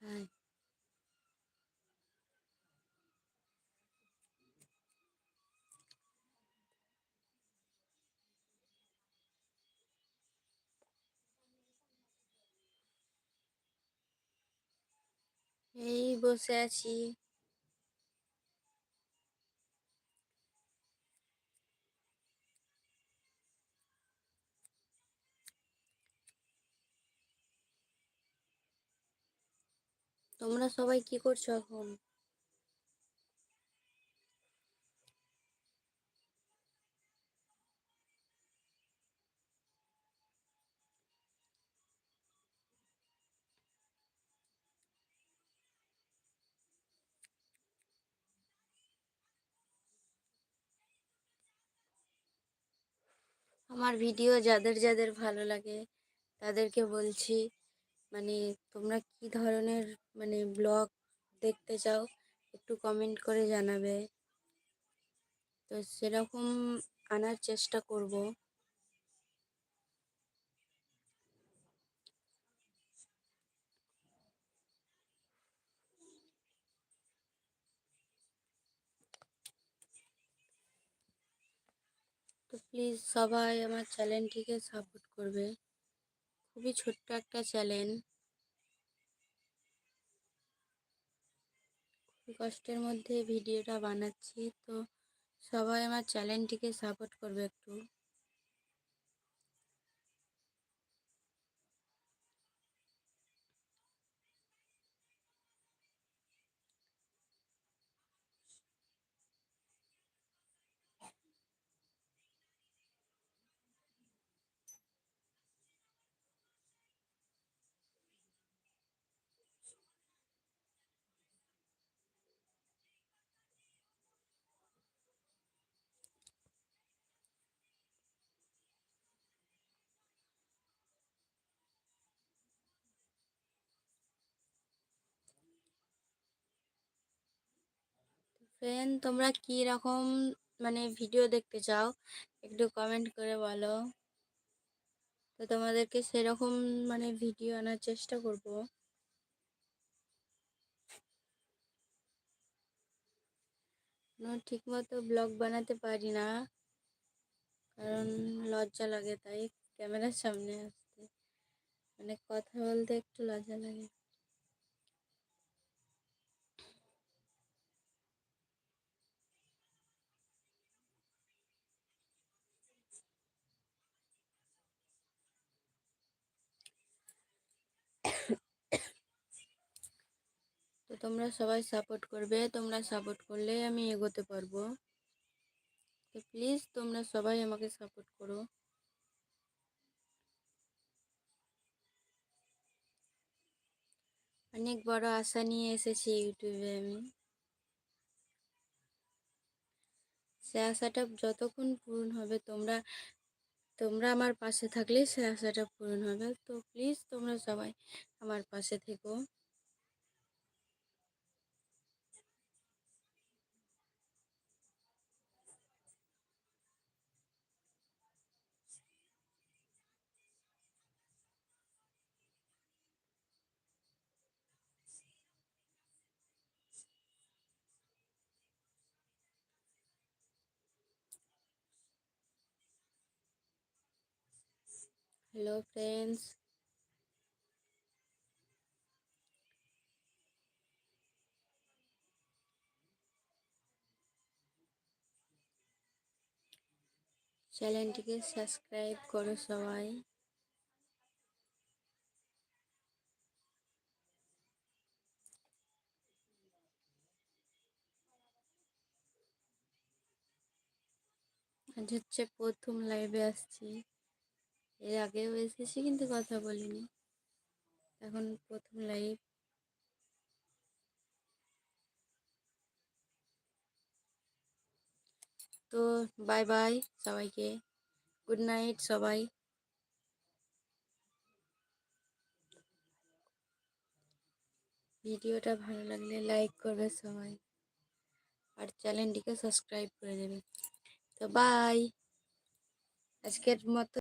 হ্যাঁ, এই বসে আছি। তোমরা সবাই কি করছো এখন? আমার ভিডিও যাদের যাদের ভালো লাগে তাদেরকে বলছি, মানে তোমরা কি ধরনের ব্লগ দেখতে চাও একটু কমেন্ট করে জানাবে। তো সেরকম আনার চেষ্টা করব। তো প্লিজ সবাই আমার চ্যানেলটিকে সাপোর্ট করবে। খুবই ছোট্ট একটা চ্যানেল, খুবই কষ্টের মধ্যে ভিডিওটা বানাচ্ছি। তো সবাই আমার চ্যানেলটিকে সাপোর্ট করবে একটু। ফ্রেন্ড, তোমরা কি রকম ভিডিও দেখতে চাও একটু কমেন্ট করে বলো। তো তোমাদেরকে সেরকম ভিডিও আনার চেষ্টা করব। ঠিক মতো ব্লগ বানাতে পারি না, কারণ লজ্জা লাগে, তাই ক্যামেরার সামনে আসতে কথা বলতে একটু লজ্জা লাগে। তো তোমরা সবাই সাপোর্ট করবে, তোমরা সাপোর্ট করলে আমি এগোতে পারবো। তো প্লিজ তোমরা সবাই আমাকে সাপোর্ট করো। অনেক বড় আশা নিয়ে এসেছি ইউটিউবে আমি। সে আশাটা যতক্ষণ পূরণ হবে, তোমরা তোমরা আমার পাশে থাকলেই সে আশাটা পূরণ হবে। তো প্লিজ তোমরা সবাই আমার পাশে থেকো। হ্যালো ফ্রেন্ডস, চ্যানেলটিকে সাবস্ক্রাইব করো সবাই। আজ হচ্ছে প্রথম লাইভে আসছি, এর আগেও এসেছি কিন্তু কথা বলিনি, এখন প্রথম লাইভ। তো বাই বাই সবাইকে, গুড নাইট সবাই। ভিডিওটা ভালো লাগলে লাইক করবে সবাই, আর চ্যানেলটিকে সাবস্ক্রাইব করে দেবে। তো বাই, আজকের মতো।